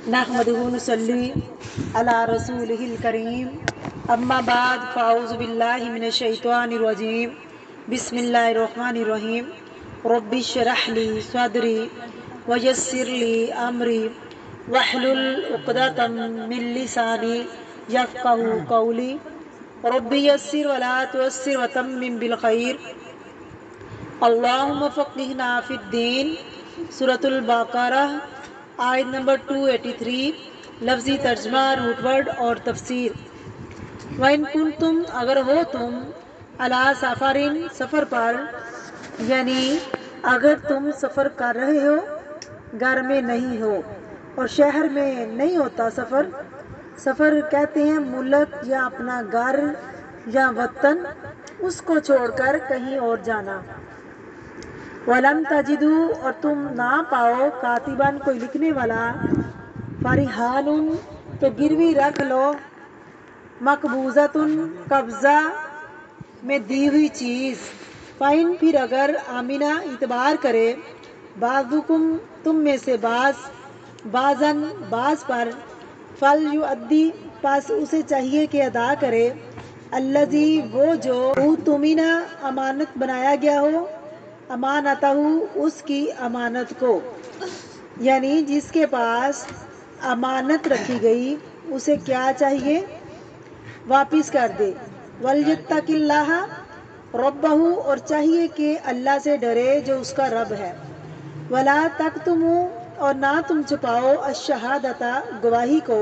نحمده نصلی علی رسولہ الکریم اما بعد فاعوذ باللہ من الشیطان الرجیم بسم اللہ الرحمن الرحیم رب اشرح لی صدری ویسر لی امری واحلل عقدۃ من لسانی یفقہوا قولی رب یسر ولا تعسر وتمم بالخیر اللہم فقہنا فی الدین۔ سورۃ البقرہ آیت نمبر 283، لفظی ترجمہ، روٹ ورڈ اور تفسیر۔ وَإِن كُنتُمْ، اگر ہو تم، عَلَىٰ سَفَرٍ، سفر پر، یعنی اگر تم سفر کر رہے ہو، گھر میں نہیں ہو اور شہر میں نہیں ہوتا سفر۔ سفر کہتے ہیں ملک یا اپنا گھر یا وطن، اس کو چھوڑ کر کہیں اور جانا۔ وَلَمْ تَجِدُوا، اور تم نہ پاؤ، کاتباً، کوئی لکھنے والا، فَرِحَانٌ، تو گروی رکھ لو، مقبوضۃٌ، قبضہ میں دی ہوئی چیز، فَإِن، پھر اگر، آمنہ، اعتبار کرے، بعضکم، تم میں سے بعضاً، بعض پر، فَلْيُؤَدِّ، پس اسے چاہیے کہ ادا کرے، الذی، وہ جو، اؤتُمِنَ، امانت بنایا گیا ہو، امانتہ، اس کی امانت کو، یعنی جس کے پاس امانت رکھی گئی اسے کیا چاہیے؟ واپس کر دے۔ وَلْيَتَّقِ اللَّهَ رَبَّهُ، اور چاہیے کہ اللہ سے ڈرے جو اس کا رب ہے۔ وَلَا تَكْتُمُوا، اور نہ تم چھپاؤ، الشہادۃ، گواہی کو،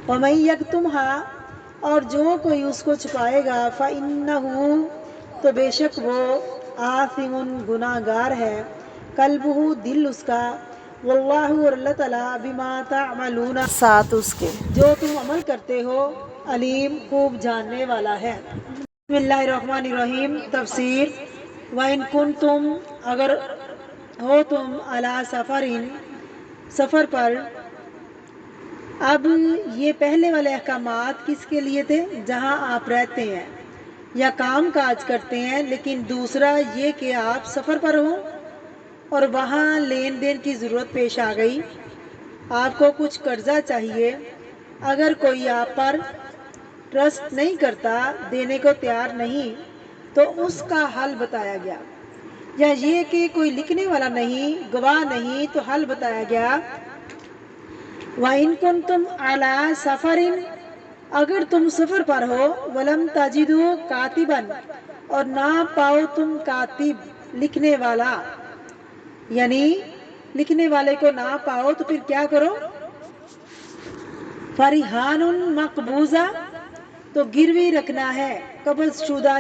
وَمَن يَكْتُمْهَا، اور جو کوئی اس کو چھپائے گا، فَإِنَّهُ، تو بے شک وہ، آثم، گناہ گار ہے، قلبہ، دل اس کا، واللہ، اور اللہ تعالیٰ، بما تعملون، ساتھ اس کے جو تم عمل کرتے ہو، علیم، خوب جاننے والا ہے۔ بسم اللہ الرحمن الرحیم، تفسیر۔ وَإِن كُنتُمْ، اگر ہو تم، عَلَىٰ سَفَرٍ، سفر پر۔ اب یہ پہلے والے احکامات کس کے لیے تھے؟ جہاں آپ رہتے ہیں یا کام کاج کرتے ہیں، لیکن دوسرا یہ کہ آپ سفر پر ہوں اور وہاں لین دین کی ضرورت پیش آ گئی، آپ کو کچھ قرضہ چاہیے، اگر کوئی آپ پر ٹرسٹ نہیں کرتا، دینے کو تیار نہیں، تو اس کا حل بتایا گیا، یا یہ کہ کوئی لکھنے والا نہیں، گواہ نہیں، تو حل بتایا گیا۔ وَإِن كُنتُمْ عَلَىٰ سَفَرٍ، اگر تم سفر پر ہو، وَلَمْ تَجِدُوا كَاتِبًا، اور نہ پاؤ تم کاتب، لکھنے والا، یعنی لکھنے والے کو نہ پاؤ تو پھر کیا کرو؟ فَرِحَانٌ مَقْبُوضَہ، تو گروی رکھنا ہے، قبض شدہ،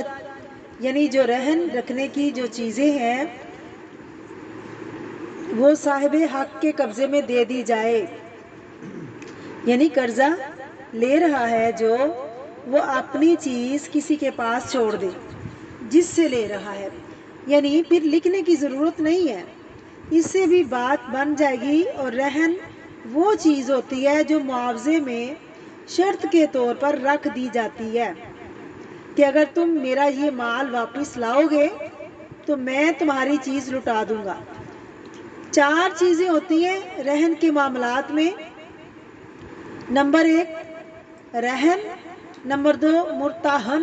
یعنی جو رہن رکھنے کی جو چیزیں ہیں وہ صاحب حق کے قبضے میں دے دی جائے، یعنی قرضہ لے رہا ہے جو، وہ اپنی چیز کسی کے پاس چھوڑ دے جس سے لے رہا ہے، یعنی پھر لکھنے کی ضرورت نہیں ہے، اس سے بھی بات بن جائے گی۔ اور رہن وہ چیز ہوتی ہے جو معاوضے میں شرط کے طور پر رکھ دی جاتی ہے کہ اگر تم میرا یہ مال واپس لاؤ گے تو میں تمہاری چیز لٹا دوں گا۔ 4 چیزیں ہوتی ہیں رہن کے معاملات میں۔ نمبر 1 رہن، نمبر 2 مرتہن،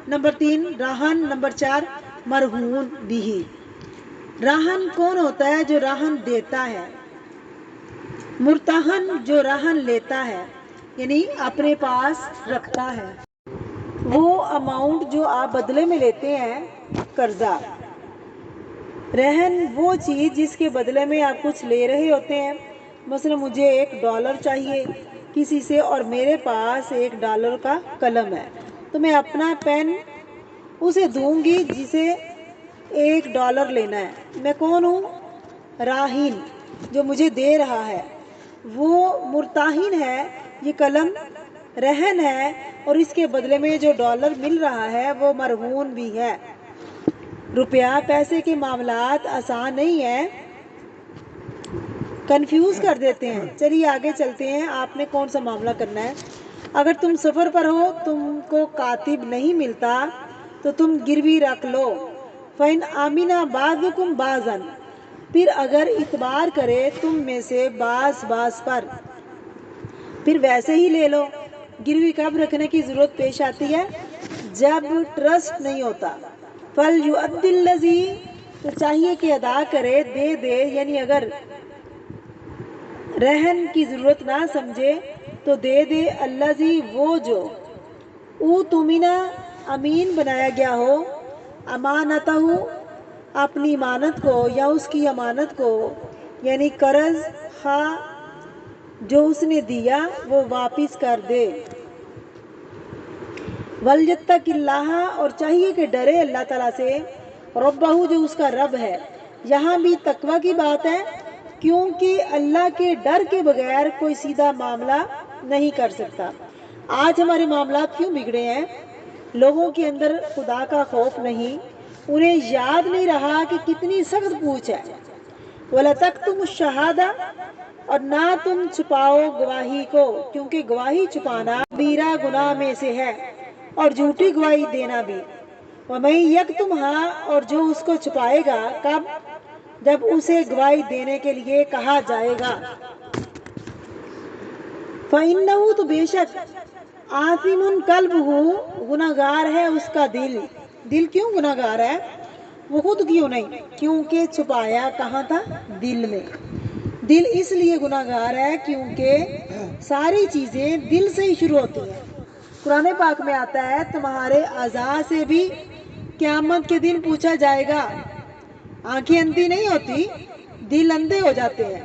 نمبر 3 رہن، نمبر 4 مرہون بھی۔ رہن کون ہوتا ہے؟ جو رہن دیتا ہے۔ مرتہن جو رہن لیتا ہے، یعنی اپنے پاس رکھتا ہے، وہ اماؤنٹ جو آپ بدلے میں لیتے ہیں، قرضہ۔ رہن وہ چیز جس کے بدلے میں آپ کچھ لے رہے ہوتے ہیں، مثلا مجھے $1 چاہیے کسی سے اور میرے پاس $1 کا قلم ہے، تو میں اپنا پین اسے دوں گی جسے $1 لینا ہے۔ میں کون ہوں؟ راہن، جو مجھے دے رہا ہے وہ مرتہن ہے، یہ قلم رہن ہے، اور اس کے بدلے میں جو $1 مل رہا ہے وہ مرہون بھی ہے۔ روپیہ پیسے کے معاملات آسان نہیں ہیں، کنفیوز کر دیتے ہیں۔ چلیے آگے چلتے ہیں، آپ نے کون سا معاملہ کرنا ہے۔ اگر تم سفر پر ہو، تم کو کاتب نہیں ملتا تو تم گروی رکھ لو۔ فَإِنْ آمِنَ بَعْضُكُمْ بَعْضًا، پھر اگر اعتبار کرے تم میں سے باس باس پر پھر ویسے ہی لے لو۔ گروی کب رکھنے کی ضرورت پیش آتی ہے؟ جب ٹرسٹ نہیں ہوتا۔ فَلْيُؤَدِّ الَّذِي تو چاہیے کہ ادا کرے، دے دے، یعنی اگر رہن کی ضرورت نہ سمجھے تو دے دے، الَّذِي وہ جو اُؤْتُمِنَ امین بنایا گیا ہو، امانتہ اپنی امانت کو یا اس کی امانت کو، یعنی قرض خواہ جو اس نے دیا وہ واپس کر دے۔ وَلْيَتَّقِ اللَّهَ اور چاہیے کہ ڈرے اللہ تعالیٰ سے، ربہ جو اس کا رب ہے۔ یہاں بھی تقوی کی بات ہے، کیونکہ اللہ کے ڈر کے بغیر کوئی سیدھا معاملہ نہیں کر سکتا۔ آج ہمارے معاملات کیوں بگڑے ہیں؟ لوگوں کے اندر خدا کا خوف نہیں، انہیں یاد نہیں رہا کہ کتنی سخت پوچھ ہے۔ وَلَا تَكْتُمُوا الشَّهَادَةَ اور نہ تم چھپاؤ گواہی کو، کیونکہ گواہی چھپانا کبیرہ گناہ میں سے ہے، اور جھوٹی گواہی دینا بھی۔ وَمَن يَكْتُمْهَا اور جو اس کو چھپائے گا، کب؟ جب اسے گواہی دینے کے لیے کہا جائے گا۔ فَإِنَّهُ تو بے شک آثِمٌ قَلْبُهُ گناہگار ہے اس کا دل۔ دل کیوں گناہگار ہے؟ وہ خود کیوں نہیں؟ کیونکہ چھپایا کہاں تھا؟ دل میں۔ دل اس لیے گناہگار ہے کیونکہ ساری چیزیں دل سے ہی شروع ہوتی ہیں۔ قرآن پاک میں آتا ہے تمہارے اعضاء سے بھی قیامت کے دن پوچھا جائے گا۔ آنکھیں اندھی نہیں ہوتی، دل اندھے ہو جاتے ہیں۔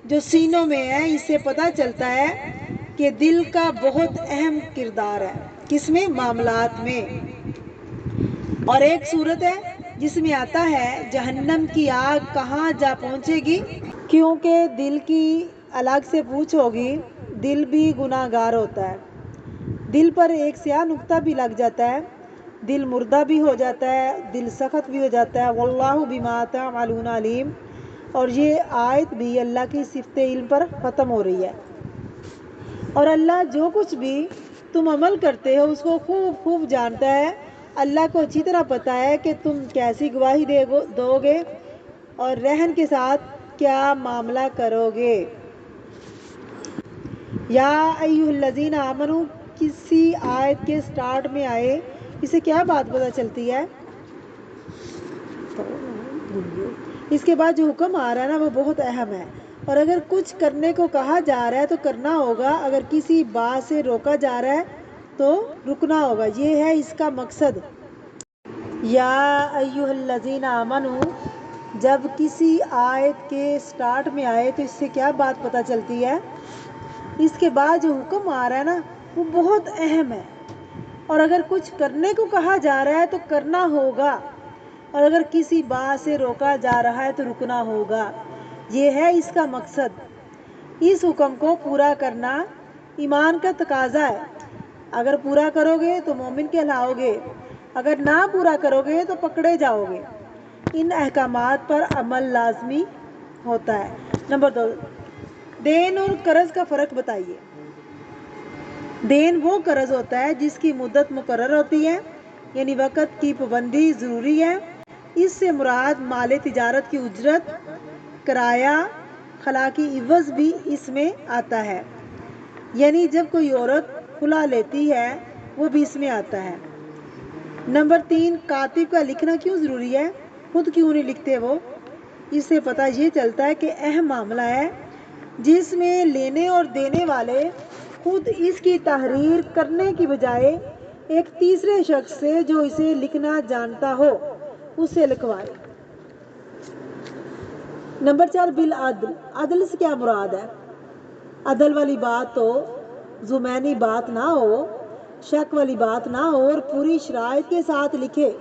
جو سینوں میں ہے اس سے پتہ چلتا ہے کہ دل کا بہت اہم کردار ہے۔ کس میں؟ معاملات میں۔ اور ایک صورت ہے جس میں آتا ہے جہنم کی آگ کہاں جا پہنچے گی؟ کیونکہ دل کی الگ سے پوچھ ہوگی۔ دل بھی گناہگار ہوتا ہے۔ دل پر ایک سیاہ نقطہ بھی لگ جاتا ہے، دل مردہ بھی ہو جاتا ہے، دل سخت بھی ہو جاتا ہے۔ واللہ بما تعملون علیم اور یہ آیت بھی اللہ کی صفت علم پر ختم ہو رہی ہے۔ اور اللہ جو کچھ بھی تم عمل کرتے ہو اس کو خوب خوب جانتا ہے۔ اللہ کو اچھی طرح پتہ ہے کہ تم کیسی گواہی دو گے اور رہن کے ساتھ کیا معاملہ کرو گے۔ یا ایھا الذین آمنوا کسی آیت کے سٹارٹ میں آئے، اسے کیا بات پتہ چلتی ہے؟ اس کے بعد جو حکم آ رہا ہے نا وہ بہت اہم ہے۔ اور اگر کچھ کرنے کو کہا جا رہا ہے تو کرنا ہوگا، اگر کسی بات سے روکا جا رہا ہے تو رکنا ہوگا، یہ ہے اس کا مقصد۔ یا ایھا الذین آمنوا جب کسی آیت کے سٹارٹ میں آئے تو اس سے کیا بات پتہ چلتی ہے؟ اس کے بعد جو حکم آ رہا ہے نا وہ بہت اہم ہے۔ اور اگر کچھ کرنے کو کہا جا رہا ہے تو کرنا ہوگا، اور اگر کسی بات سے روکا جا رہا ہے تو رکنا ہوگا، یہ ہے اس کا مقصد۔ اس حکم کو پورا کرنا ایمان کا تقاضا ہے۔ اگر پورا کرو گے تو مومن کہلاؤ گے، اگر نہ پورا کرو گے تو پکڑے جاؤ گے۔ ان احکامات پر عمل لازمی ہوتا ہے۔ نمبر 2، دین اور قرض کا فرق بتائیے۔ دین وہ قرض ہوتا ہے جس کی مدت مقرر ہوتی ہے، یعنی وقت کی پابندی ضروری ہے۔ اس سے مراد مال تجارت کی اجرت، کرایہ، خلا کی عوض بھی اس میں آتا ہے، یعنی جب کوئی عورت خلا لیتی ہے وہ بھی اس میں آتا ہے۔ نمبر 3، کاتب کا لکھنا کیوں ضروری ہے؟ خود کیوں نہیں لکھتے وہ؟ اس سے پتہ یہ چلتا ہے کہ اہم معاملہ ہے جس میں لینے اور دینے والے خود اس کی تحریر کرنے کی بجائے ایک تیسرے شخص سے جو اسے لکھنا جانتا ہو اس سے لکھوائے۔ نمبر 4، بالعدل عدل سے کیا مراد ہے؟ عدل والی بات تو ضمنی بات نہ ہو، شک والی بات نہ ہو اور پوری شرائط کے ساتھ لکھے۔